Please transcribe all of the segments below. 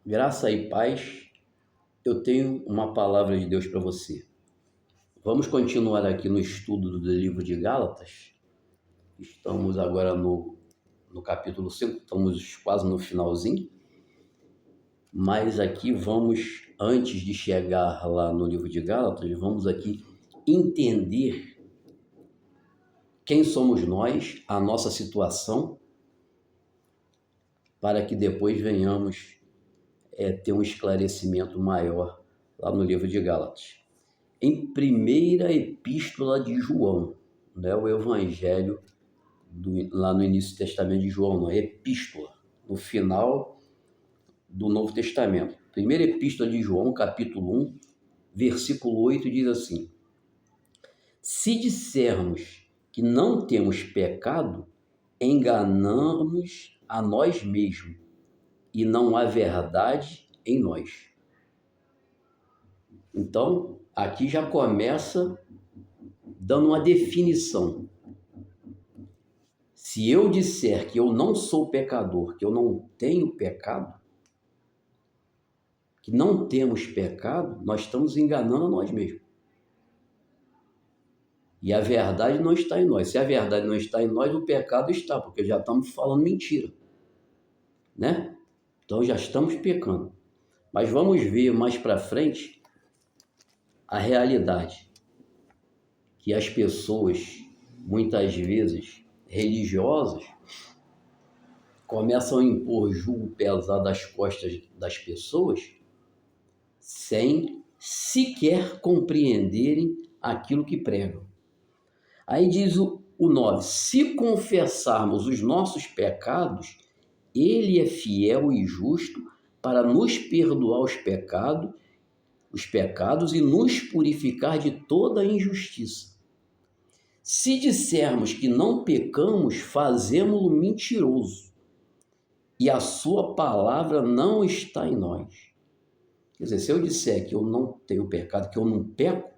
Graça e paz, eu tenho uma palavra de Deus para você. Vamos continuar aqui no estudo do livro de Gálatas. Estamos agora no capítulo 5, estamos quase no finalzinho. Mas aqui vamos, antes de chegar lá no livro de Gálatas, vamos aqui entender quem somos nós, a nossa situação, para que depois venhamos ter um esclarecimento maior lá no livro de Gálatas. Em primeira epístola de João, não é o evangelho lá no início do Testamento de João, não é epístola, no final do Novo Testamento. Primeira epístola de João, capítulo 1, versículo 8, diz assim: se dissermos que não temos pecado, enganamos a nós mesmos e não há verdade em nós. Então, aqui já começa dando uma definição. Se eu disser que eu não sou pecador, que eu não tenho pecado, que não temos pecado, nós estamos enganando a nós mesmos. E a verdade não está em nós. Se a verdade não está em nós, o pecado está, porque já estamos falando mentira, né? Então já estamos pecando. Mas vamos ver mais para frente a realidade que as pessoas, muitas vezes religiosas, começam a impor julgo pesado das costas das pessoas sem sequer compreenderem aquilo que pregam. Aí diz o 9, se confessarmos os nossos pecados, ele é fiel e justo para nos perdoar os pecados e nos purificar de toda injustiça. Se dissermos que não pecamos, fazemo-lo mentiroso, e a sua palavra não está em nós. Quer dizer, se eu disser que eu não tenho pecado, que eu não peco,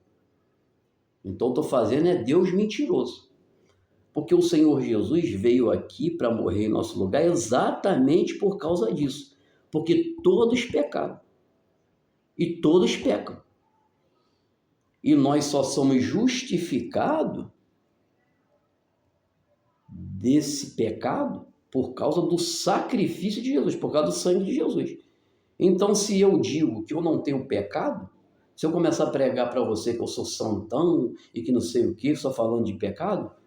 então estou fazendo Deus mentiroso. Porque o Senhor Jesus veio aqui para morrer em nosso lugar exatamente por causa disso. Porque todos pecaram. E todos pecam. E nós só somos justificados desse pecado por causa do sacrifício de Jesus, por causa do sangue de Jesus. Então, se eu digo que eu não tenho pecado, se eu começar a pregar para você que eu sou santão e que não sei o que, só falando de pecado,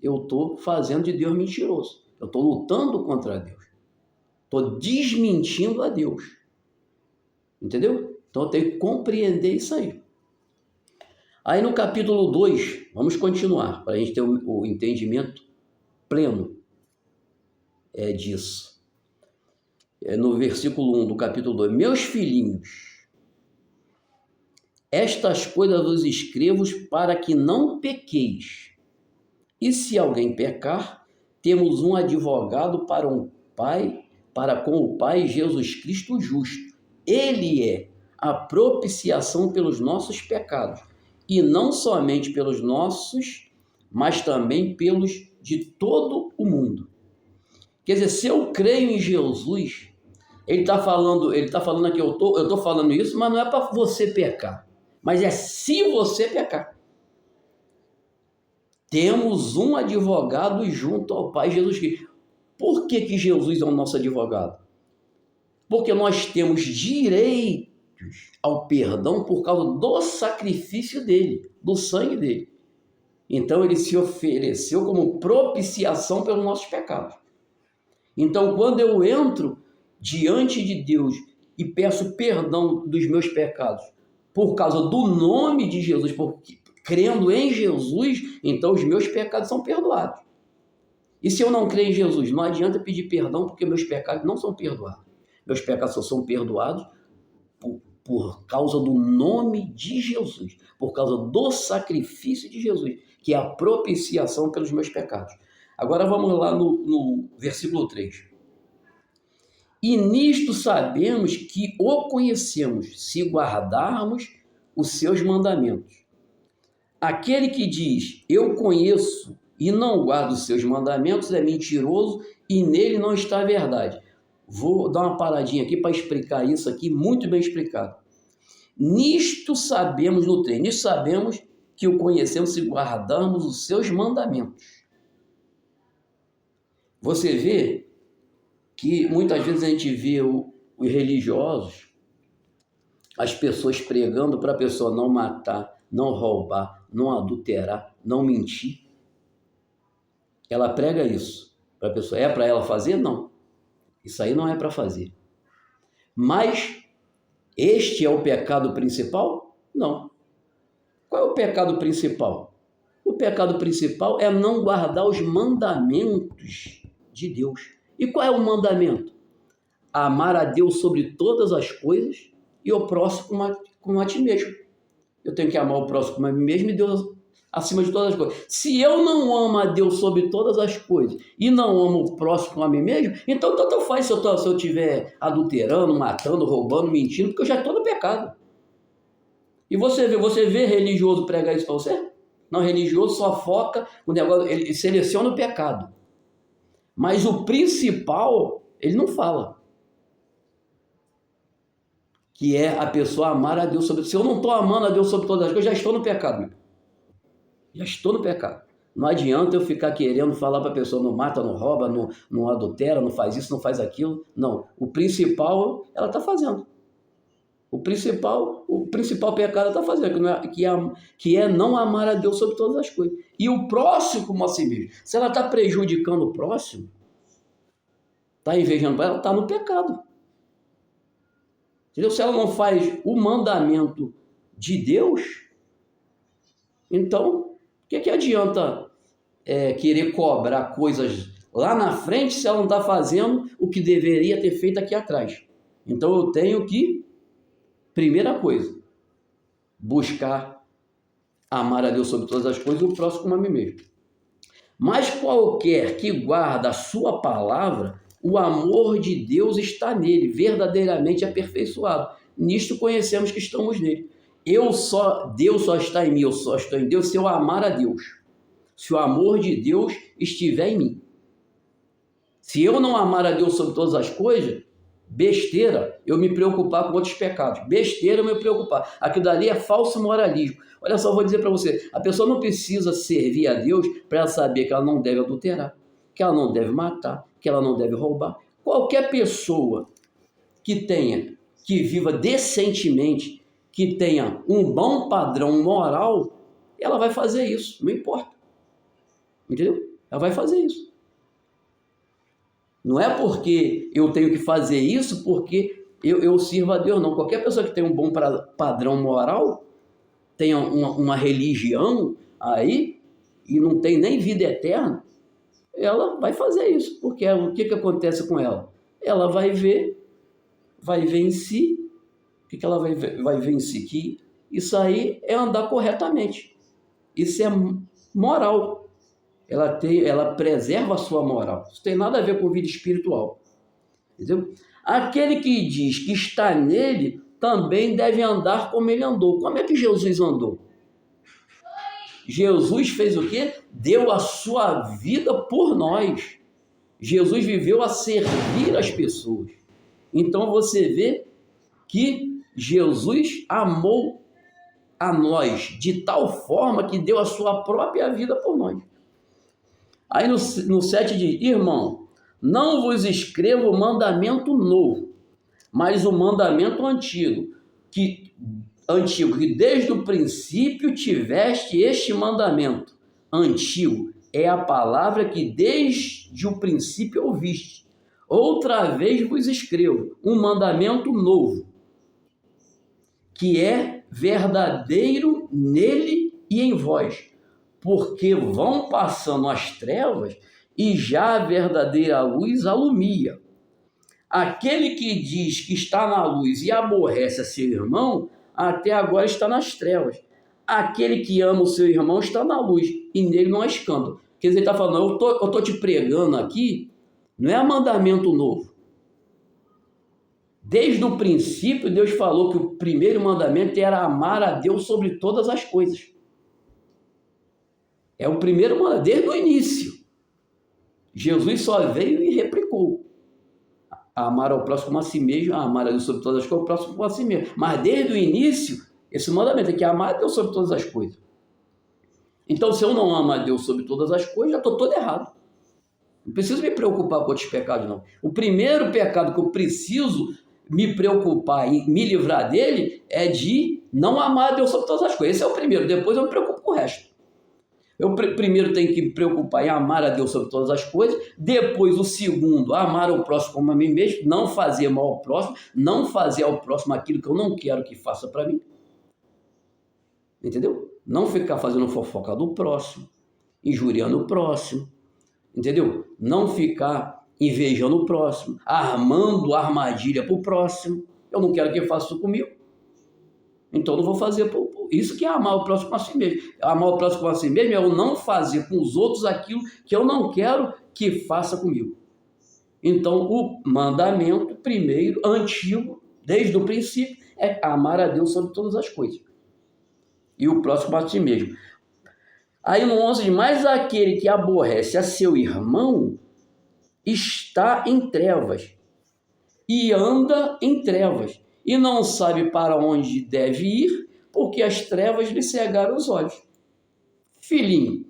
eu estou fazendo de Deus mentiroso. Eu estou lutando contra Deus. Estou desmentindo a Deus. Entendeu? Então eu tenho que compreender isso aí. Aí no capítulo 2, vamos continuar, para a gente ter o entendimento pleno disso. No versículo 1 do capítulo 2, meus filhinhos, estas coisas vos escrevo para que não pequeis. E se alguém pecar, temos um advogado para com o Pai, Jesus Cristo justo. Ele é a propiciação pelos nossos pecados, e não somente pelos nossos, mas também pelos de todo o mundo. Quer dizer, se eu creio em Jesus, ele está falando aqui, eu estou falando isso, mas não é para você pecar, mas é se você pecar. Temos um advogado junto ao Pai, Jesus Cristo. Por que Jesus é o nosso advogado? Porque nós temos direitos ao perdão por causa do sacrifício dele, do sangue dele. Então ele se ofereceu como propiciação pelos nossos pecados. Então quando eu entro diante de Deus e peço perdão dos meus pecados por causa do nome de Jesus, porque crendo em Jesus, então os meus pecados são perdoados. E se eu não creio em Jesus, não adianta pedir perdão, porque meus pecados não são perdoados. Meus pecados só são perdoados por causa do nome de Jesus, por causa do sacrifício de Jesus, que é a propiciação pelos meus pecados. Agora vamos lá no versículo 3. E nisto sabemos que o conhecemos, se guardarmos os seus mandamentos. Aquele que diz, eu conheço e não guarda os seus mandamentos, é mentiroso e nele não está a verdade. Vou dar uma paradinha aqui para explicar isso aqui, muito bem explicado. Nisto sabemos, no 3, nisto sabemos que o conhecemos se guardarmos os seus mandamentos. Você vê que muitas vezes a gente vê os religiosos, as pessoas pregando para a pessoa não matar, não roubar, não adulterar, não mentir. Ela prega isso para a pessoa. É para ela fazer? Não. Isso aí não é para fazer. Mas este é o pecado principal? Não. Qual é o pecado principal? O pecado principal é não guardar os mandamentos de Deus. E qual é o mandamento? Amar a Deus sobre todas as coisas e o próximo como a ti mesmo. Eu tenho que amar o próximo como a mim mesmo e Deus acima de todas as coisas. Se eu não amo a Deus sobre todas as coisas e não amo o próximo como a mim mesmo, então tanto faz se eu estiver adulterando, matando, roubando, mentindo, porque eu já estou no pecado. E você vê religioso pregar isso para você? Não, religioso só foca no negócio, ele seleciona o pecado. Mas o principal, ele não fala. Que é a pessoa amar a Deus sobre... Se eu não estou amando a Deus sobre todas as coisas, já estou no pecado, meu. Já estou no pecado. Não adianta eu ficar querendo falar para a pessoa, não mata, não rouba, não adultera, não faz isso, não faz aquilo. Não. O principal, ela está fazendo. O principal pecado ela está fazendo, que é não amar a Deus sobre todas as coisas. E o próximo como a si mesmo. Se ela está prejudicando o próximo, está invejando, ela está no pecado. Entendeu? Se ela não faz o mandamento de Deus, então, o que adianta querer cobrar coisas lá na frente se ela não está fazendo o que deveria ter feito aqui atrás? Então, eu tenho que, primeira coisa, buscar amar a Deus sobre todas as coisas e o próximo como a mim mesmo. Mas qualquer que guarda a sua palavra, o amor de Deus está nele, verdadeiramente aperfeiçoado. Nisto conhecemos que estamos nele. Deus só está em mim, eu só estou em Deus se eu amar a Deus. Se o amor de Deus estiver em mim. Se eu não amar a Deus sobre todas as coisas, besteira eu me preocupar com outros pecados. Besteira eu me preocupar. Aquilo dali é falso moralismo. Olha só, eu vou dizer para você, a pessoa não precisa servir a Deus para ela saber que ela não deve adulterar, que ela não deve matar, que ela não deve roubar. Qualquer pessoa que viva decentemente, que tenha um bom padrão moral, ela vai fazer isso, não importa. Entendeu? Ela vai fazer isso. Não é porque eu tenho que fazer isso porque eu sirvo a Deus, não. Qualquer pessoa que tem um bom padrão moral, tenha uma religião aí, e não tem nem vida eterna, ela vai fazer isso. Porque o que acontece com ela? Ela vai ver em si, o que ela vai ver em si? Que isso aí é andar corretamente. Isso é moral. Ela preserva a sua moral. Isso tem nada a ver com vida espiritual. Entendeu? Aquele que diz que está nele também deve andar como ele andou. Como é que Jesus andou? Jesus fez o quê? Deu a sua vida por nós. Jesus viveu a servir as pessoas. Então você vê que Jesus amou a nós de tal forma que deu a sua própria vida por nós. Aí no 7 diz, irmão, não vos escrevo mandamento novo, mas o mandamento antigo, que desde o princípio tiveste este mandamento. Antigo é a palavra que desde o princípio ouviste. Outra vez vos escrevo um mandamento novo, que é verdadeiro nele e em vós, porque vão passando as trevas e já a verdadeira luz alumia. Aquele que diz que está na luz e aborrece a seu irmão, até agora está nas trevas. Aquele que ama o seu irmão está na luz e nele não há escândalo. Quer dizer, ele está falando, eu estou te pregando aqui, não é mandamento novo. Desde o princípio, Deus falou que o primeiro mandamento era amar a Deus sobre todas as coisas. É o primeiro mandamento, desde o início. Jesus só veio e replicou. Amar ao próximo como a si mesmo, amar a Deus sobre todas as coisas, o próximo como a si mesmo. Mas desde o início, esse mandamento é que amar a Deus sobre todas as coisas. Então, se eu não amo a Deus sobre todas as coisas, já estou todo errado. Não preciso me preocupar com outros pecados, não. O primeiro pecado que eu preciso me preocupar e me livrar dele é de não amar a Deus sobre todas as coisas. Esse é o primeiro, depois eu me preocupo com o resto. Eu primeiro tenho que me preocupar em amar a Deus sobre todas as coisas, depois o segundo, amar ao próximo como a mim mesmo, não fazer mal ao próximo, não fazer ao próximo aquilo que eu não quero que faça para mim. Entendeu? Não ficar fazendo fofoca do próximo, injuriando o próximo, entendeu? Não ficar invejando o próximo, armando armadilha para o próximo. Eu não quero que ele faça isso comigo. Então, não vou fazer isso que é amar o próximo a si mesmo. Amar o próximo a si mesmo é eu não fazer com os outros aquilo que eu não quero que faça comigo. Então, o mandamento primeiro, antigo, desde o princípio, é amar a Deus sobre todas as coisas. E o próximo a si mesmo. Aí no 11, mas aquele que aborrece a seu irmão está em trevas e anda em trevas e não sabe para onde deve ir, porque as trevas lhe cegaram os olhos. Filhinho,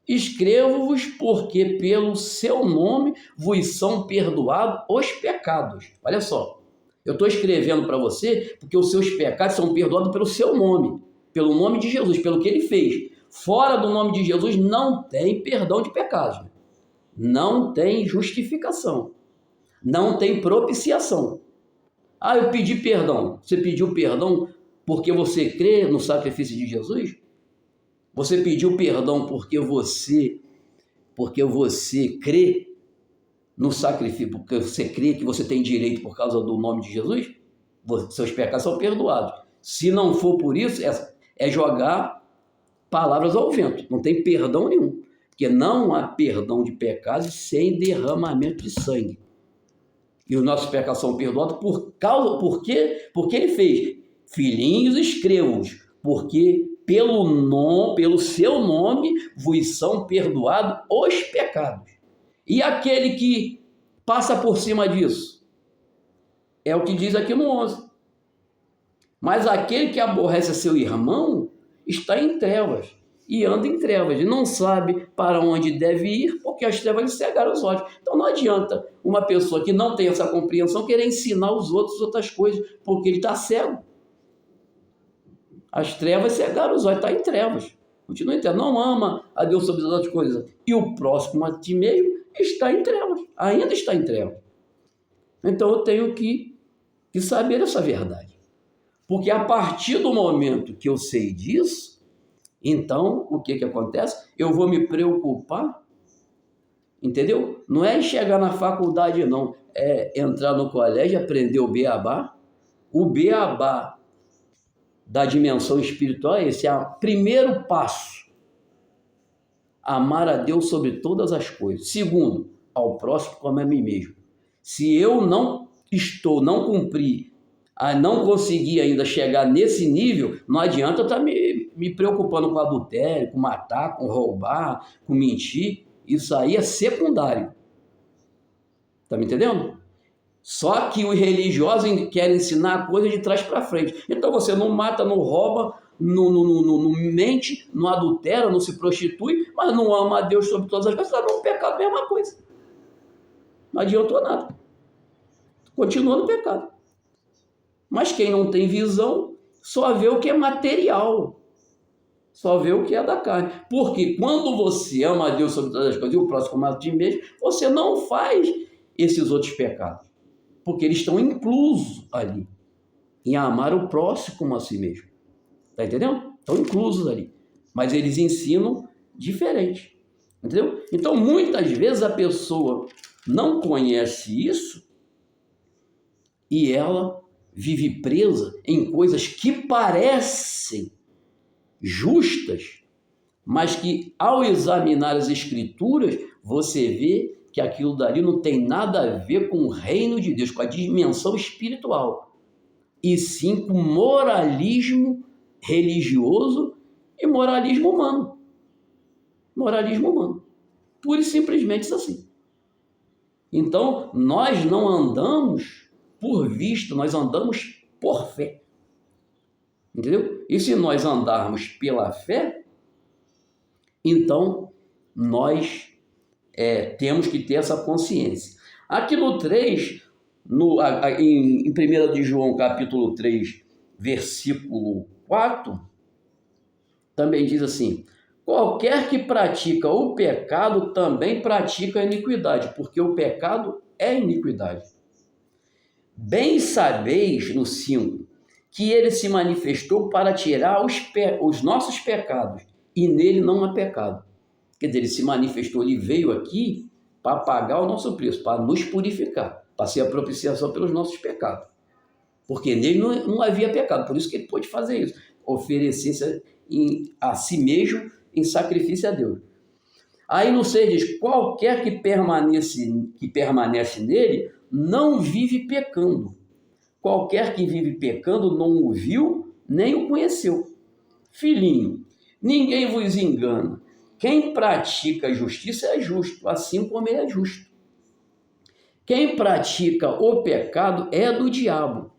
escrevo-vos porque pelo seu nome vos são perdoados os pecados. Olha só, eu estou escrevendo para você porque os seus pecados são perdoados pelo seu nome, pelo nome de Jesus, pelo que ele fez. Fora do nome de Jesus não tem perdão de pecados, não tem justificação, não tem propiciação. Ah, eu pedi perdão. Você pediu perdão porque você crê no sacrifício de Jesus? Você pediu perdão porque você crê no sacrifício, porque você crê que você tem direito por causa do nome de Jesus? Seus pecados são perdoados. Se não for por isso, é jogar palavras ao vento. Não tem perdão nenhum. Porque não há perdão de pecados sem derramamento de sangue. E os nossos pecados são perdoados porque ele fez. Filhinhos, escrevo-vos, porque pelo seu nome vos são perdoados os pecados. E aquele que passa por cima disso? É o que diz aqui no 11. Mas aquele que aborrece seu irmão está em trevas e anda em trevas e não sabe para onde deve ir, porque as trevas lhe cegaram os olhos. Então não adianta uma pessoa que não tem essa compreensão querer ensinar os outros outras coisas, porque ele está cego. As trevas cegaram os olhos, está em trevas. Continua em trevas, não ama a Deus sobre todas as coisas. E o próximo a ti mesmo está em trevas, ainda está em trevas. Então eu tenho que saber essa verdade. Porque a partir do momento que eu sei disso, então, o que acontece? Eu vou me preocupar, entendeu? Não é chegar na faculdade, não. É entrar no colégio, aprender o beabá. O beabá da dimensão espiritual é esse, é o primeiro passo. Amar a Deus sobre todas as coisas. Segundo, ao próximo como a mim mesmo. Se eu não cumpri, não conseguir ainda chegar nesse nível, não adianta eu estar me preocupando com adultério, com matar, com roubar, com mentir. Isso aí é secundário. Tá me entendendo? Só que os religiosos querem ensinar a coisa de trás para frente. Então você não mata, não rouba, não mente, não adultera, não se prostitui, mas não ama a Deus sobre todas as coisas, está no pecado, mesma coisa. Não adiantou nada. Continua no pecado. Mas quem não tem visão só vê o que é material. Só vê o que é da carne. Porque quando você ama a Deus sobre todas as coisas e o próximo como a ti mesmo, você não faz esses outros pecados. Porque eles estão inclusos ali. Em amar o próximo como a si mesmo. Está entendendo? Estão inclusos ali. Mas eles ensinam diferente. Entendeu? Então, muitas vezes a pessoa não conhece isso e ela vive presa em coisas que parecem justas, mas que ao examinar as escrituras, você vê que aquilo dali não tem nada a ver com o reino de Deus, com a dimensão espiritual, e sim com moralismo religioso e moralismo humano. Moralismo humano. Pura e simplesmente isso assim. Então, nós não andamos por vista, nós andamos por fé. Entendeu? E se nós andarmos pela fé, então nós temos que ter essa consciência. Aqui no 3, em 1 de João, capítulo 3, versículo 4, também diz assim: qualquer que pratica o pecado também pratica a iniquidade, porque o pecado é iniquidade. Bem sabeis, no 5, que ele se manifestou para tirar os nossos pecados, e nele não há pecado. Quer dizer, ele se manifestou, ele veio aqui para pagar o nosso preço, para nos purificar, para ser a propiciação pelos nossos pecados. Porque nele não havia pecado, por isso que ele pôde fazer isso, oferecer-se a si mesmo em sacrifício a Deus. Aí no 6 diz: qualquer que permanece nele não vive pecando. Qualquer que vive pecando não o viu nem o conheceu. Filhinho, ninguém vos engana. Quem pratica a justiça é justo, assim como ele é justo. Quem pratica o pecado é do diabo,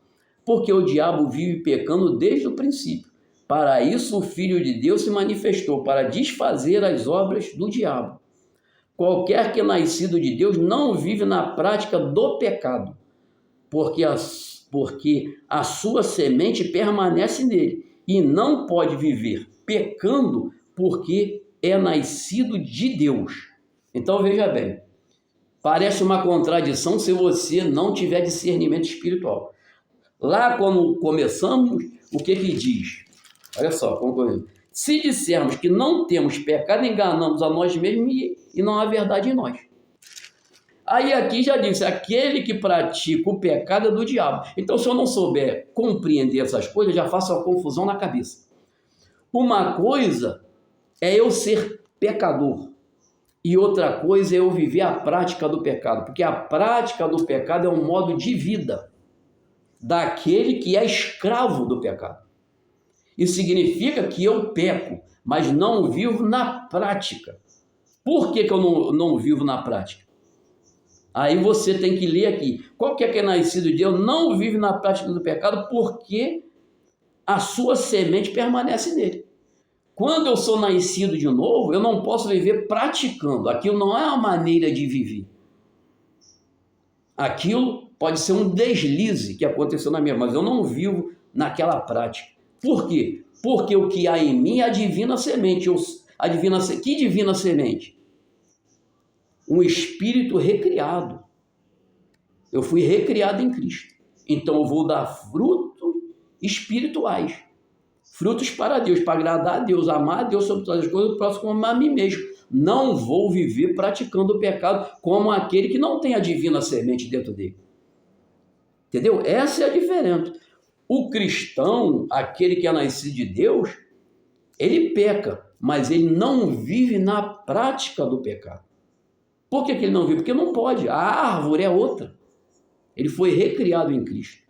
porque o diabo vive pecando desde o princípio. Para isso o Filho de Deus se manifestou, para desfazer as obras do diabo. Qualquer que é nascido de Deus não vive na prática do pecado, porque a sua semente permanece nele, e não pode viver pecando, porque é nascido de Deus. Então veja bem, parece uma contradição se você não tiver discernimento espiritual. Lá quando começamos, o que diz? Olha só, concluindo. Se dissermos que não temos pecado, enganamos a nós mesmos e não há verdade em nós. Aí aqui já disse: aquele que pratica o pecado é do diabo. Então, se eu não souber compreender essas coisas, já faço uma confusão na cabeça. Uma coisa é eu ser pecador e outra coisa é eu viver a prática do pecado, porque a prática do pecado é um modo de vida daquele que é escravo do pecado. Isso significa que eu peco, mas não vivo na prática. Por que eu não vivo na prática? Aí você tem que ler aqui: qualquer que é nascido de Deus não vive na prática do pecado, porque a sua semente permanece nele. Quando eu sou nascido de novo, eu não posso viver praticando. Aquilo não é uma maneira de viver. Aquilo pode ser um deslize que aconteceu na minha vida, mas eu não vivo naquela prática. Por quê? Porque o que há em mim é a divina semente. Que divina semente? Um espírito recriado. Eu fui recriado em Cristo. Então eu vou dar frutos espirituais. Frutos para Deus, para agradar a Deus, amar a Deus sobre todas as coisas, o próximo como a mim mesmo. Não vou viver praticando o pecado como aquele que não tem a divina semente dentro dele. Entendeu? Essa é a diferença. O cristão, aquele que é nascido de Deus, ele peca, mas ele não vive na prática do pecado. Por que ele não vive? Porque não pode. A árvore é outra. Ele foi recriado em Cristo.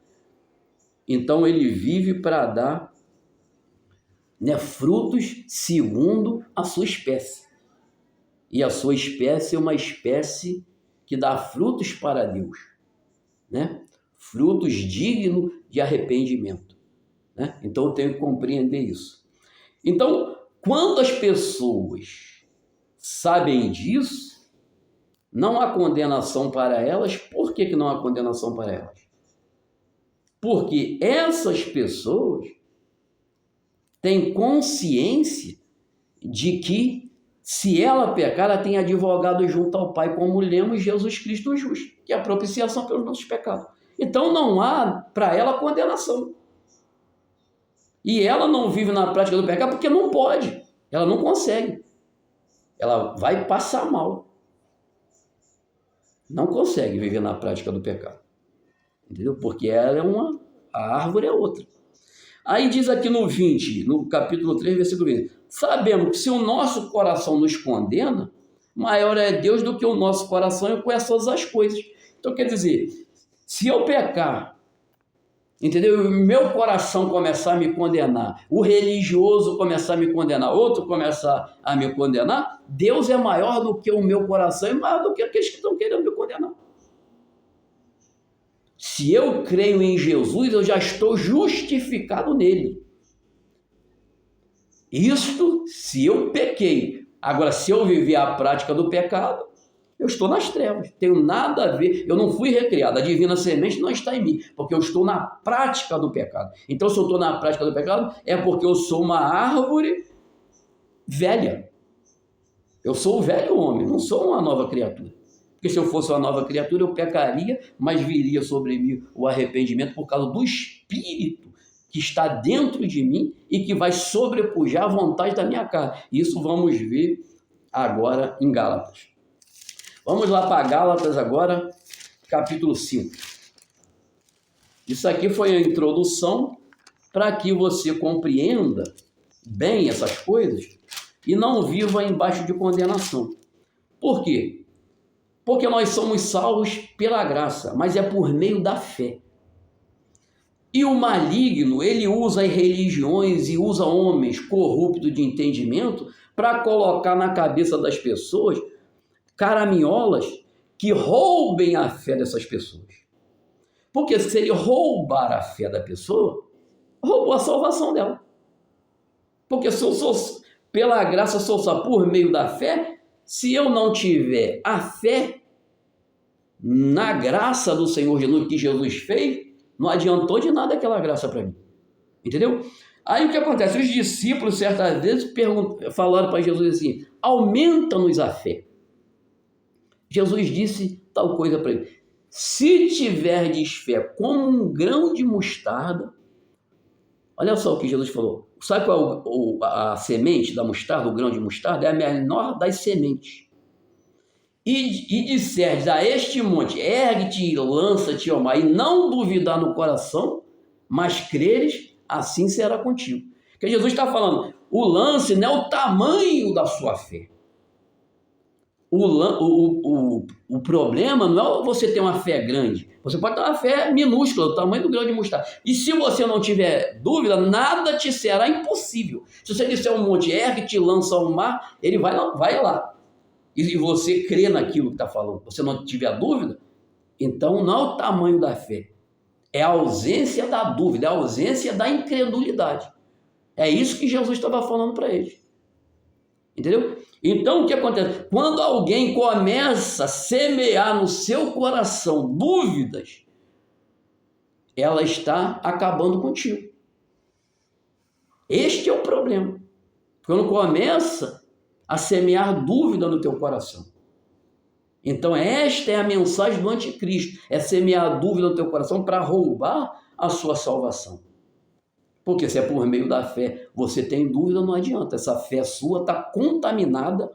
Então ele vive para dar frutos segundo a sua espécie. E a sua espécie é uma espécie que dá frutos para Deus. Frutos dignos de arrependimento. Então eu tenho que compreender isso. Então, quando as pessoas sabem disso, não há condenação para elas. Por que não há condenação para elas? Porque essas pessoas têm consciência de que, se ela pecar, ela tem advogado junto ao Pai, como lemos Jesus Cristo o justo, que é a propiciação pelos nossos pecados. Então não há para ela condenação. E ela não vive na prática do pecado porque não pode, ela não consegue. Ela vai passar mal. Não consegue viver na prática do pecado. Entendeu? Porque ela é a árvore é outra. Aí diz aqui no 20, no capítulo 3, versículo 20: sabemos que se o nosso coração nos condena, maior é Deus do que o nosso coração e conhece todas as coisas. Então quer dizer, se eu pecar, entendeu? O meu coração começar a me condenar, o religioso começar a me condenar, outro começar a me condenar, Deus é maior do que o meu coração e maior do que aqueles que estão querendo me condenar. Se eu creio em Jesus, eu já estou justificado nele. Isto se eu pequei. Agora, se eu viver a prática do pecado, eu estou nas trevas. Tenho nada a ver. Eu não fui recriado. A divina semente não está em mim, porque eu estou na prática do pecado. Então, se eu estou na prática do pecado, é porque eu sou uma árvore velha. Eu sou o velho homem, não sou uma nova criatura. Porque se eu fosse uma nova criatura, eu pecaria, mas viria sobre mim o arrependimento por causa do Espírito que está dentro de mim e que vai sobrepujar a vontade da minha carne. Isso vamos ver agora em Gálatas. Vamos lá para Gálatas agora, capítulo 5. Isso aqui foi a introdução para que você compreenda bem essas coisas e não viva embaixo de condenação. Por quê? Porque nós somos salvos pela graça, mas é por meio da fé. E o maligno, ele usa as religiões e usa homens corruptos de entendimento para colocar na cabeça das pessoas caraminholas que roubem a fé dessas pessoas. Porque se ele roubar a fé da pessoa, roubou a salvação dela. Porque se eu sou, pela graça sou salvo por meio da fé, se eu não tiver a fé na graça do Senhor Jesus, que Jesus fez, não adiantou de nada aquela graça para mim. Entendeu? Aí o que acontece? Os discípulos, certas vezes, falaram para Jesus assim: aumenta-nos a fé. Jesus disse tal coisa para ele: se tiverdes fé como um grão de mostarda. Olha só o que Jesus falou. Sabe qual é a semente da mostarda, o grão de mostarda? É a menor das sementes. E disserdes a este monte: ergue-te e lança-te ao mar, e não duvidar no coração, mas creres, assim será contigo. Porque Jesus está falando, o lance não é o tamanho da sua fé. O problema não é você ter uma fé grande. Você pode ter uma fé minúscula, o tamanho do grão de mostarda. E se você não tiver dúvida, nada te será impossível. Se você disser um monte, ergue-te e lança ao mar, ele vai lá. E você crê naquilo que está falando, você não tiver dúvida, então não é o tamanho da fé, é a ausência da dúvida, é a ausência da incredulidade. É isso que Jesus estava falando para eles. Entendeu? Então o que acontece? Quando alguém começa a semear no seu coração dúvidas, ela está acabando contigo. Este é o problema. Quando começa a semear dúvida no teu coração. Então esta é a mensagem do anticristo, é semear dúvida no teu coração para roubar a sua salvação. Porque se é por meio da fé, você tem dúvida, não adianta, essa fé sua está contaminada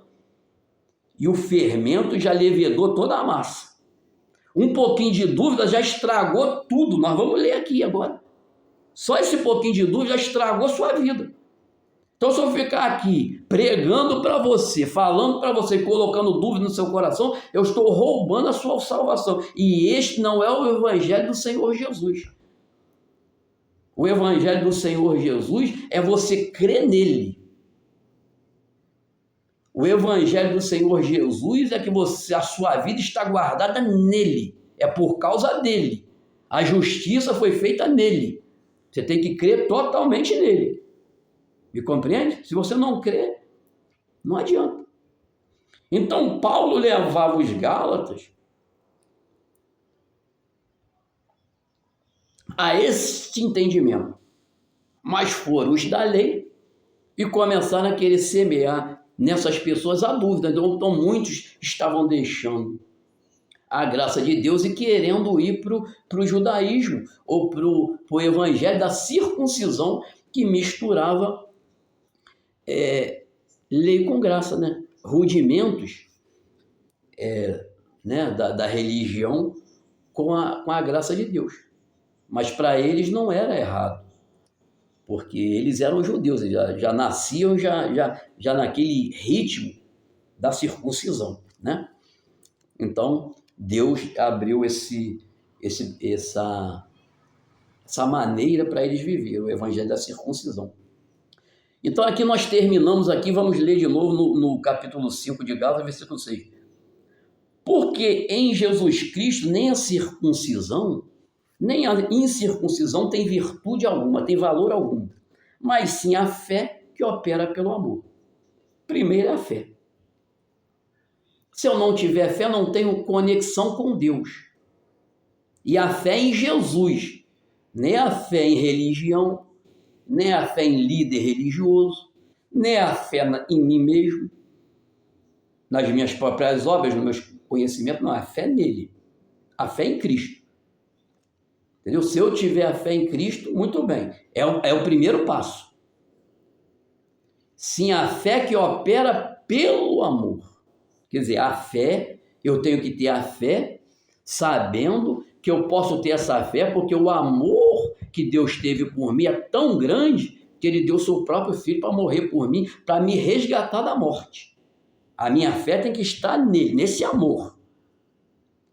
e o fermento já levedou toda a massa. Um pouquinho de dúvida já estragou tudo, nós vamos ler aqui agora. Só esse pouquinho de dúvida já estragou a sua vida. Então, se eu ficar aqui pregando para você, falando para você, colocando dúvida no seu coração, eu estou roubando a sua salvação. E este não é o Evangelho do Senhor Jesus. O Evangelho do Senhor Jesus é você crer nele. O Evangelho do Senhor Jesus é que a sua vida está guardada nele. É por causa dele. A justiça foi feita nele. Você tem que crer totalmente nele. Me compreende? Se você não crê, não adianta. Então, Paulo levava os Gálatas a este entendimento. Mas foram os da lei e começaram a querer semear nessas pessoas a dúvida. Então, muitos estavam deixando a graça de Deus e querendo ir para o judaísmo ou para o evangelho da circuncisão, que misturava lei com graça, né? Rudimentos da religião com a graça de Deus. Mas para eles não era errado, porque eles eram judeus, eles já nasciam já naquele ritmo da circuncisão, né? Então, Deus abriu essa maneira para eles viverem, o evangelho da circuncisão. Então, aqui nós terminamos, vamos ler de novo no capítulo 5 de Gálatas, versículo 6. Porque em Jesus Cristo nem a circuncisão Nem a incircuncisão tem virtude alguma, tem valor algum, mas sim a fé que opera pelo amor. Primeiro é a fé. Se eu não tiver fé, eu não tenho conexão com Deus. E a fé em Jesus, nem a fé em religião, nem a fé em líder religioso, nem a fé em mim mesmo, nas minhas próprias obras, nos meus conhecimentos, não, a fé nele, a fé em Cristo. Entendeu? Se eu tiver a fé em Cristo, muito bem, é o primeiro passo. Sim, a fé que opera pelo amor. Quer dizer, a fé, eu tenho que ter a fé sabendo que eu posso ter essa fé porque o amor que Deus teve por mim é tão grande que Ele deu seu próprio Filho para morrer por mim, para me resgatar da morte. A minha fé tem que estar nele, nesse amor.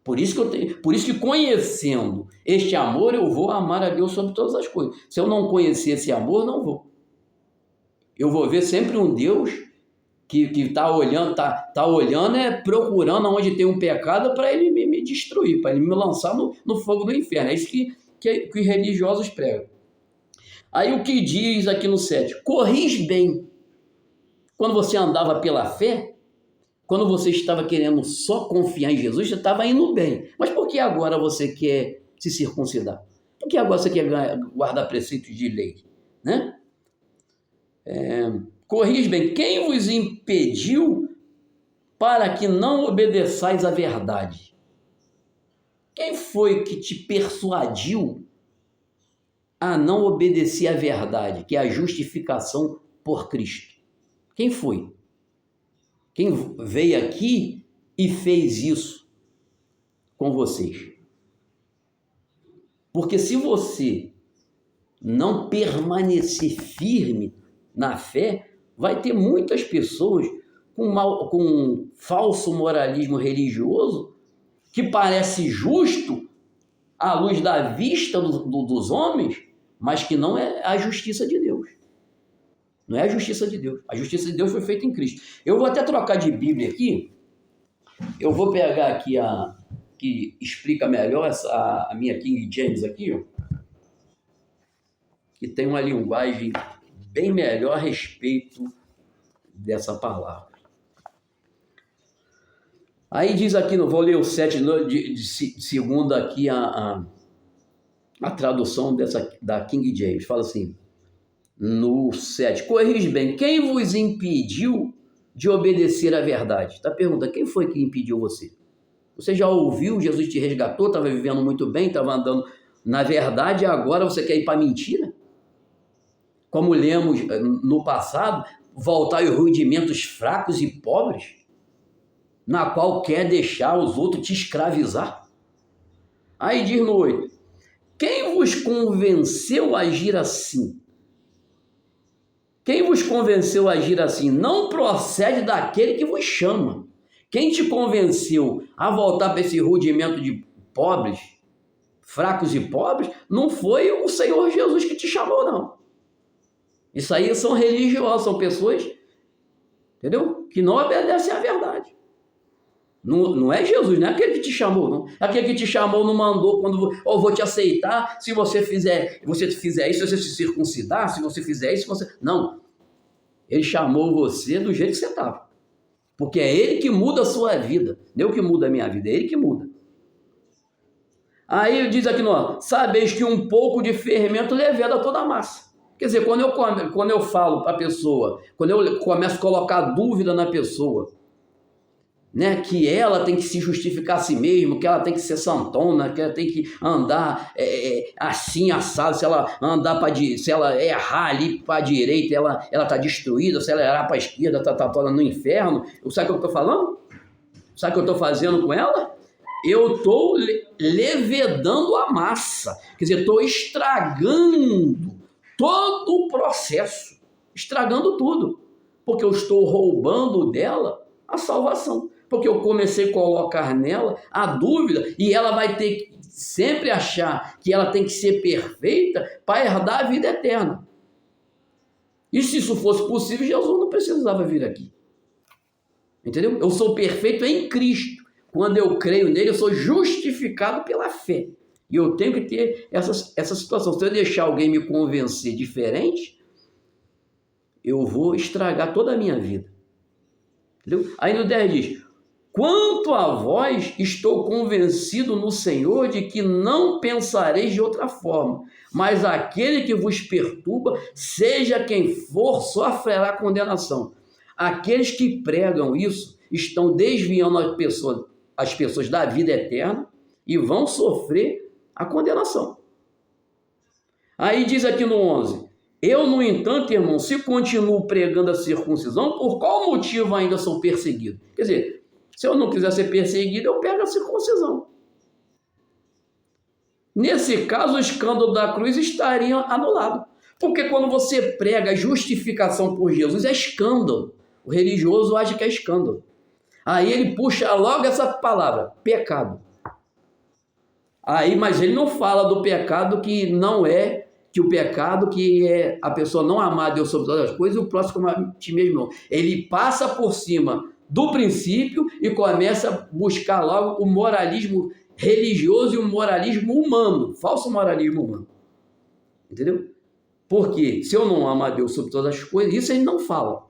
Por isso que conhecendo este amor, eu vou amar a Deus sobre todas as coisas. Se eu não conhecer esse amor, não vou. Eu vou ver sempre um Deus que está olhando, procurando onde tem um pecado para ele me destruir, para ele me lançar no fogo do inferno. É isso que os religiosos pregam. Aí o que diz aqui no 7? Corris bem. Quando você andava pela fé, quando você estava querendo só confiar em Jesus, você estava indo bem. Mas por que agora você quer se circuncidar? Por que agora você quer guardar preceitos de lei? Né? Corris bem. Quem vos impediu para que não obedeçais à verdade? Quem foi que te persuadiu a não obedecer à verdade, que é a justificação por Cristo? Quem foi? Quem veio aqui e fez isso com vocês? Porque se você não permanecer firme na fé, vai ter muitas pessoas com falso moralismo religioso que parece justo à luz da vista dos homens, mas que não é a justiça de Deus. Não é a justiça de Deus. A justiça de Deus foi feita em Cristo. Eu vou até trocar de Bíblia aqui. Eu vou pegar aqui a que explica melhor a minha King James aqui, ó, que tem uma linguagem bem melhor a respeito dessa palavra. Aí diz aqui, vou ler o 7 de segunda aqui a tradução da King James. Fala assim, no 7, corrige bem, quem vos impediu de obedecer à verdade? Está perguntando, quem foi que impediu você? Você já ouviu, Jesus te resgatou, estava vivendo muito bem, estava andando na verdade, e agora você quer ir para a mentira? Como lemos no passado, voltar aos rudimentos fracos e pobres, na qual quer deixar os outros te escravizar? Aí diz no 8, quem vos convenceu a agir assim? Quem vos convenceu a agir assim não procede daquele que vos chama. Quem te convenceu a voltar para esse rudimento de pobres, fracos e pobres, não foi o Senhor Jesus que te chamou, não. Isso aí são religiosos, são pessoas, entendeu? Que não obedecem à verdade. Não é Jesus, não é aquele que te chamou, não. Aquele que te chamou não mandou quando vou te aceitar se você fizer isso, se você se circuncidar, se você fizer isso, Não. Ele chamou você do jeito que você estava. Porque é Ele que muda a sua vida. Não é eu que muda a minha vida, é Ele que muda. Aí diz aqui, sabeis que um pouco de fermento leveda toda a massa. Quer dizer, quando eu falo para a pessoa, quando eu começo a colocar dúvida na pessoa, né, que ela tem que se justificar a si mesma, que ela tem que ser santona, que ela tem que andar assim, assado, se ela errar ali para a direita, ela está destruída, se ela errar para a esquerda, está toda no inferno. Sabe o que eu estou falando? Sabe o que eu estou fazendo com ela? Eu estou levedando a massa, quer dizer, estou estragando todo o processo, estragando tudo, porque eu estou roubando dela a salvação. Porque eu comecei a colocar nela a dúvida e ela vai ter que sempre achar que ela tem que ser perfeita para herdar a vida eterna. E se isso fosse possível, Jesus não precisava vir aqui. Entendeu? Eu sou perfeito em Cristo. Quando eu creio nele, eu sou justificado pela fé. E eu tenho que ter essa situação. Se eu deixar alguém me convencer diferente, eu vou estragar toda a minha vida. Entendeu? Aí no 10 diz: quanto a vós, estou convencido no Senhor de que não pensareis de outra forma, mas aquele que vos perturba, seja quem for, sofrerá condenação. Aqueles que pregam isso estão desviando as pessoas da vida eterna e vão sofrer a condenação. Aí diz aqui no 11: eu, no entanto, irmão, se continuo pregando a circuncisão, por qual motivo ainda sou perseguido? Quer dizer, se eu não quiser ser perseguido, eu pego a circuncisão. Nesse caso, o escândalo da cruz estaria anulado. Porque quando você prega a justificação por Jesus, é escândalo. O religioso acha que é escândalo. Aí ele puxa logo essa palavra, pecado. Aí, mas ele não fala do pecado que não é, que o pecado que é a pessoa não amar a Deus sobre todas as coisas e o próximo a ti mesmo não. Ele passa por cima do princípio e começa a buscar logo o moralismo religioso e o moralismo humano, falso moralismo humano. Entendeu? Porque se eu não amo a Deus sobre todas as coisas, isso ele não fala.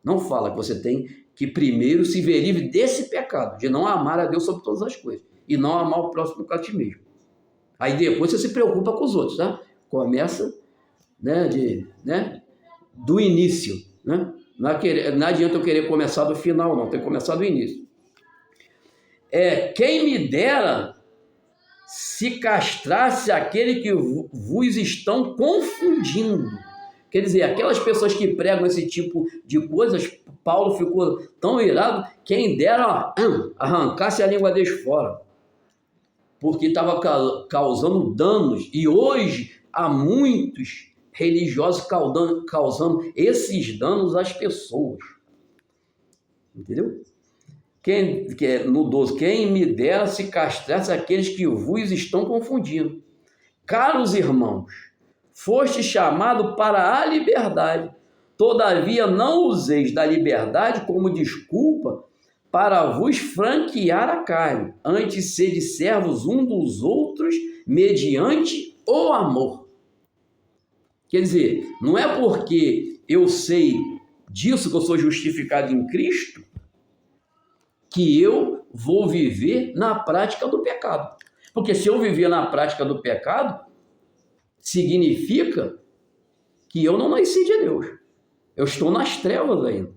Não fala que você tem que primeiro se ver livre desse pecado, de não amar a Deus sobre todas as coisas e não amar o próximo como a ti mesmo. Aí depois você se preocupa com os outros, tá? Começa, do início, né? Não adianta eu querer começar do final, não, tem que começar do início. Quem me dera se castrasse aquele que vos estão confundindo. Quer dizer, aquelas pessoas que pregam esse tipo de coisas, Paulo ficou tão irado, quem dera arrancasse a língua deles fora, porque estava causando danos, e hoje há muitos religiosos causando esses danos às pessoas. Entendeu? No 12, quem me dera se castrasse aqueles que vos estão confundindo. Caros irmãos, foste chamado para a liberdade. Todavia não useis da liberdade como desculpa para vos franquear a carne. Antes sede servos um dos outros mediante o amor. Quer dizer, não é porque eu sei disso que eu sou justificado em Cristo que eu vou viver na prática do pecado. Porque se eu viver na prática do pecado, significa que eu não nasci de Deus. Eu estou nas trevas ainda.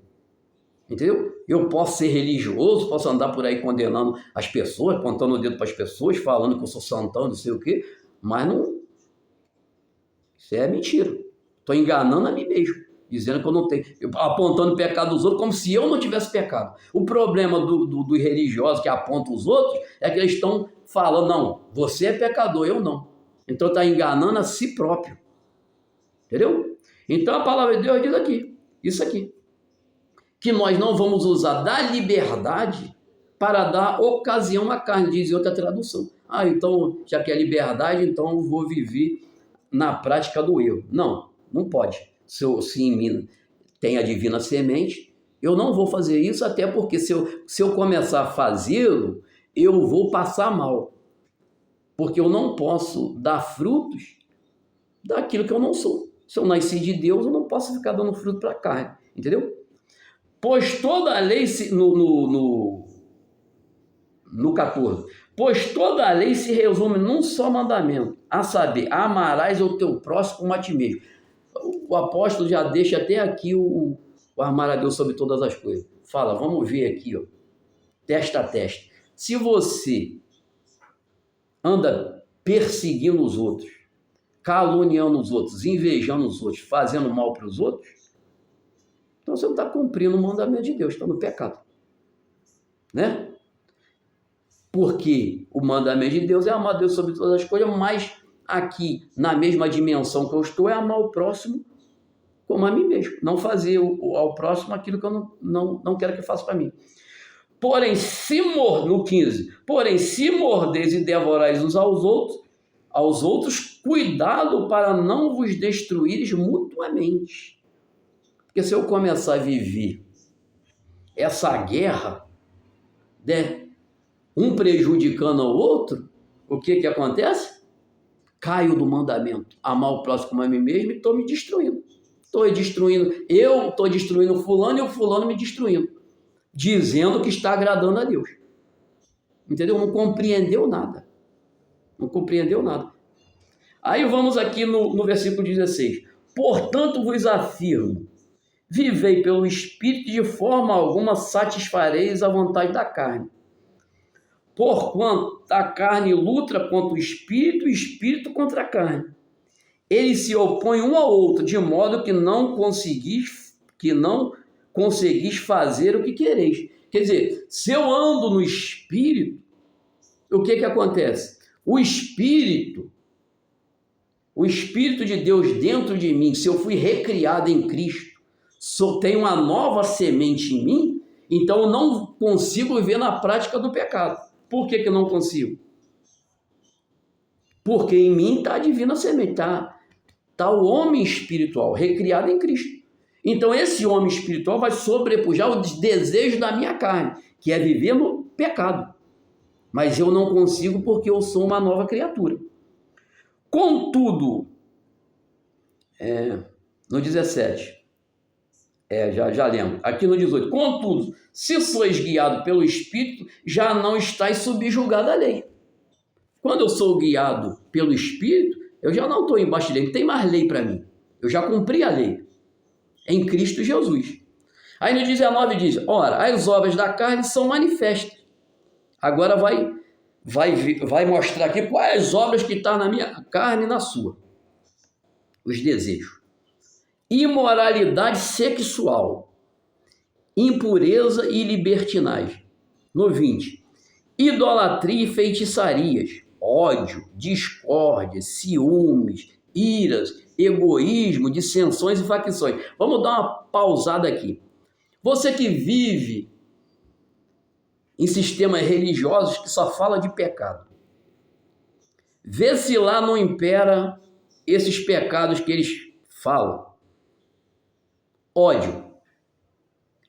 Entendeu? Eu posso ser religioso, posso andar por aí condenando as pessoas, apontando o dedo para as pessoas, falando que eu sou santão, não sei o quê, mas não. Isso é mentira. Estou enganando a mim mesmo, dizendo que eu não tenho, apontando o pecado dos outros como se eu não tivesse pecado. O problema dos religiosos que apontam os outros é que eles estão falando, não, você é pecador, eu não. Então está enganando a si próprio. Entendeu? Então a palavra de Deus diz aqui, isso aqui, que nós não vamos usar da liberdade para dar ocasião à carne, diz em outra tradução. Então, já que é liberdade, então eu vou viver na prática do erro. Não, não pode. Se em mim tem a divina semente, eu não vou fazer isso, até porque se eu começar a fazê-lo, eu vou passar mal. Porque eu não posso dar frutos daquilo que eu não sou. Se eu nasci de Deus, eu não posso ficar dando fruto para a carne. Entendeu? Pois toda a lei, no 14, pois toda a lei se resume num só mandamento, a saber, amarás o teu próximo como a ti mesmo. O apóstolo já deixa até aqui o amar a Deus sobre todas as coisas. Fala, vamos ver aqui, ó, testa a testa. Se você anda perseguindo os outros, caluniando os outros, invejando os outros, fazendo mal para os outros, então você não está cumprindo o mandamento de Deus, está no pecado. Né? Porque o mandamento de Deus é amar a Deus sobre todas as coisas, mas aqui, na mesma dimensão que eu estou, é amar o próximo como a mim mesmo. Não fazer ao próximo aquilo que eu não quero que faça para mim. Porém, no 15, porém, se mordeis e devorais uns aos outros, cuidado para não vos destruíres mutuamente. Porque se eu começar a viver essa guerra, né, um prejudicando ao outro, o que acontece? Caio do mandamento, amar o próximo como a mim mesmo, e estou me destruindo. Eu estou destruindo o fulano e o fulano me destruindo, dizendo que está agradando a Deus. Entendeu? Não compreendeu nada. Não compreendeu nada. Aí vamos aqui no versículo 16. Portanto vos afirmo, vivei pelo Espírito, de forma alguma satisfareis a vontade da carne. Porquanto a carne luta contra o Espírito contra a carne. Eles se opõem um ao outro, de modo que não conseguis fazer o que quereis. Quer dizer, se eu ando no Espírito, o que acontece? O Espírito de Deus dentro de mim, se eu fui recriado em Cristo, tenho uma nova semente em mim, então eu não consigo viver na prática do pecado. Por que eu não consigo? Porque em mim está a divina semente, está o homem espiritual, recriado em Cristo. Então esse homem espiritual vai sobrepujar os desejos da minha carne, que é viver no pecado. Mas eu não consigo porque eu sou uma nova criatura. Contudo, no 17, já lembro, aqui no 18, contudo, se sois guiado pelo Espírito, já não estáis subjugado à lei. Quando eu sou guiado pelo Espírito, eu já não estou embaixo de lei, não tem mais lei para mim. Eu já cumpri a lei em Cristo Jesus. Aí no 19 diz, ora, as obras da carne são manifestas. Agora vai mostrar aqui quais as obras que estão na minha carne e na sua. Os desejos. Imoralidade sexual, impureza e libertinagem. No 20, idolatria e feitiçarias, ódio, discórdia, ciúmes, iras, egoísmo, dissensões e facções. Vamos dar uma pausada aqui. Você que vive em sistemas religiosos que só fala de pecado, vê se lá não impera esses pecados que eles falam. Ódio,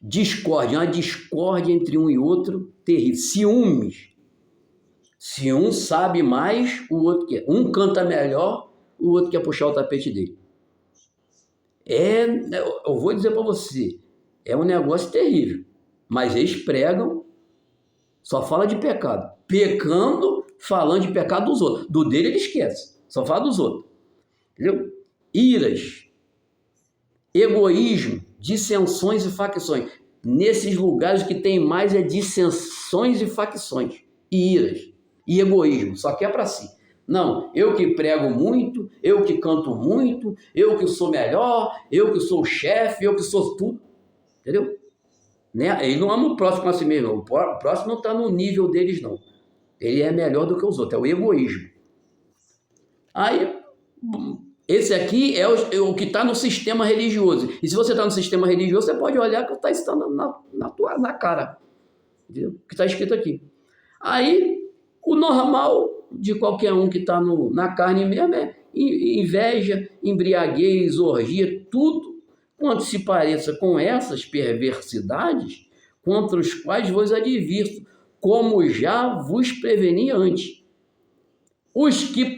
discórdia, uma discórdia entre um e outro terrível. Ciúmes. Se um sabe mais, o outro quer. Um canta melhor, o outro quer puxar o tapete dele. Eu vou dizer para você, é um negócio terrível. Mas eles pregam, só fala de pecado. Pecando, falando de pecado dos outros. Do dele ele esquece, só fala dos outros. Entendeu? Iras, egoísmo, dissensões e facções. Nesses lugares que tem mais dissensões e facções, e iras, e egoísmo, só quer para si. Não, eu que prego muito, eu que canto muito, eu que sou melhor, eu que sou o chefe, eu que sou tudo. Entendeu? Né? Ele não ama o próximo a si mesmo, o próximo não está no nível deles, não. Ele é melhor do que os outros, é o egoísmo. Aí, esse aqui é o que está no sistema religioso. E se você está no sistema religioso, você pode olhar que está na cara. Entendeu? O que está escrito aqui. Aí, o normal de qualquer um que está na carne mesmo é inveja, embriaguez, orgia, tudo quanto se pareça com essas perversidades, contra os quais vos advirto, como já vos preveni antes. Os que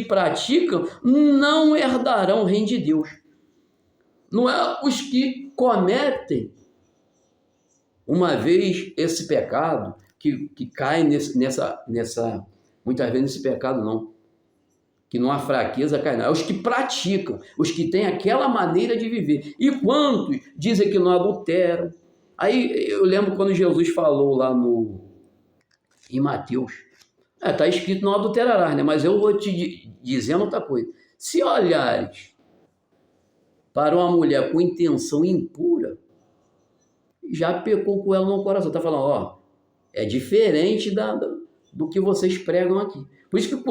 praticam não herdarão o reino de Deus. Não é os que cometem uma vez esse pecado, que caem muitas vezes nesse pecado, não. Que não há fraqueza, cai não. É os que praticam, os que têm aquela maneira de viver. E quantos dizem que não adulteram? Aí eu lembro quando Jesus falou lá em Mateus, está escrito não adulterarás, né? Mas eu vou te dizendo outra coisa. Se olhares para uma mulher com intenção impura, já pecou com ela no coração. Está falando, é diferente do que vocês pregam aqui. Por isso que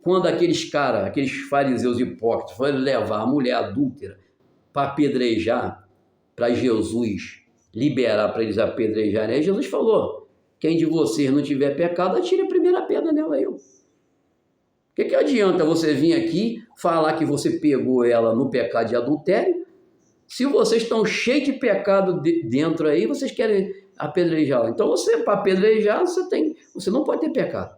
quando aqueles fariseus hipócritas foram levar a mulher adúltera para apedrejar, para Jesus liberar para eles apedrejarem, aí Jesus falou, quem de vocês não tiver pecado, atire a primeira pedra nela. O que adianta você vir aqui falar que você pegou ela no pecado de adultério, se vocês estão cheios de pecado dentro aí, vocês querem apedrejá-la. Então, para apedrejar, você não pode ter pecado.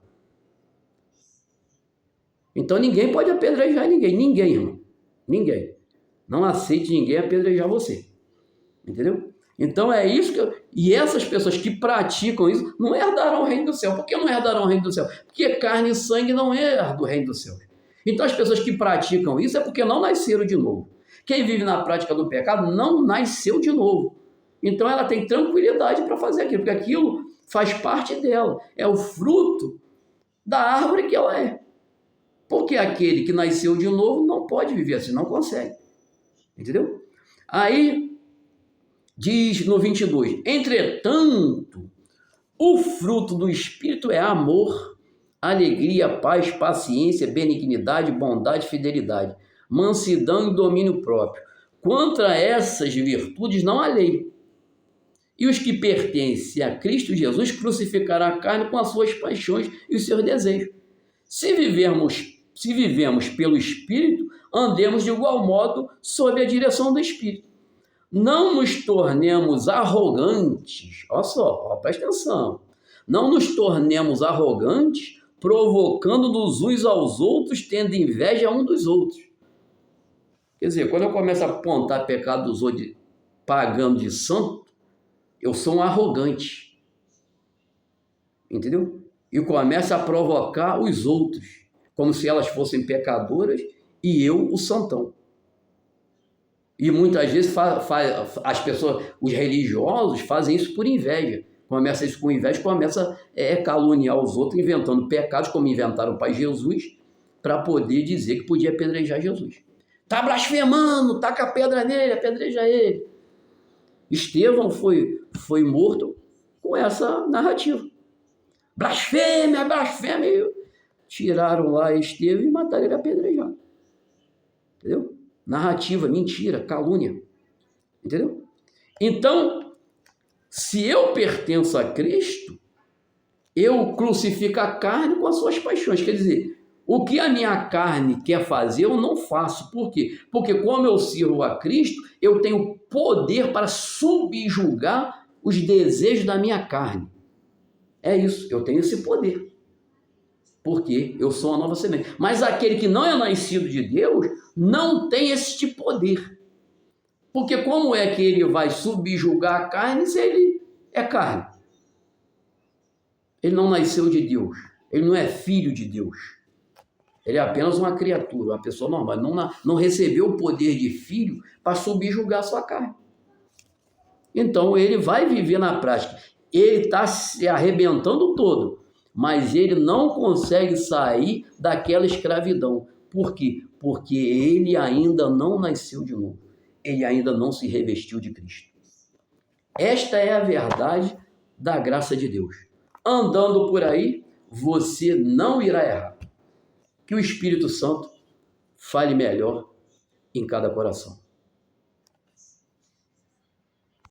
Então ninguém pode apedrejar ninguém, irmão. Ninguém. Não aceite ninguém apedrejar você. Entendeu? Então é isso que E essas pessoas que praticam isso não herdarão o reino do céu. Por que não herdarão o reino do céu? Porque carne e sangue não herdam o reino do céu. Então as pessoas que praticam isso é porque não nasceram de novo. Quem vive na prática do pecado não nasceu de novo. Então ela tem tranquilidade para fazer aquilo, porque aquilo faz parte dela. É o fruto da árvore que ela é. Porque aquele que nasceu de novo não pode viver assim, não consegue. Entendeu? Aí diz no 22, entretanto, o fruto do Espírito é amor, alegria, paz, paciência, benignidade, bondade, fidelidade, mansidão e domínio próprio. Contra essas virtudes não há lei. E os que pertencem a Cristo Jesus crucificarão a carne com as suas paixões e os seus desejos. Se vivemos pelo Espírito, andemos de igual modo sob a direção do Espírito. Não nos tornemos arrogantes, olha só, presta atenção. Não nos tornemos arrogantes, provocando-nos uns aos outros, tendo inveja um dos outros. Quer dizer, quando eu começo a apontar pecado dos outros, pagando de santo, eu sou um arrogante. Entendeu? E começo a provocar os outros, como se elas fossem pecadoras e eu o santão. E muitas vezes as pessoas, os religiosos, fazem isso por inveja. Começa isso com inveja, começa a caluniar os outros, inventando pecados, como inventaram o Pai Jesus, para poder dizer que podia apedrejar Jesus. Está blasfemando, taca a pedra nele, apedreja ele. Estevão foi morto com essa narrativa. Blasfêmia, blasfêmia. Tiraram lá Estevão e mataram ele apedrejado. Entendeu? Narrativa, mentira, calúnia. Entendeu? Então, se eu pertenço a Cristo, eu crucifico a carne com as suas paixões. Quer dizer, o que a minha carne quer fazer, eu não faço. Por quê? Porque como eu sirvo a Cristo, eu tenho poder para subjugar os desejos da minha carne. É isso, eu tenho esse poder. Porque eu sou uma nova semente. Mas aquele que não é nascido de Deus não tem este poder. Porque como é que ele vai subjugar a carne se ele é carne? Ele não nasceu de Deus. Ele não é filho de Deus. Ele é apenas uma criatura, uma pessoa normal. Não recebeu o poder de filho para subjugar a sua carne. Então ele vai viver na prática. Ele está se arrebentando todo, mas ele não consegue sair daquela escravidão. Por quê? Porque ele ainda não nasceu de novo. Ele ainda não se revestiu de Cristo. Esta é a verdade da graça de Deus. Andando por aí, você não irá errar. Que o Espírito Santo fale melhor em cada coração.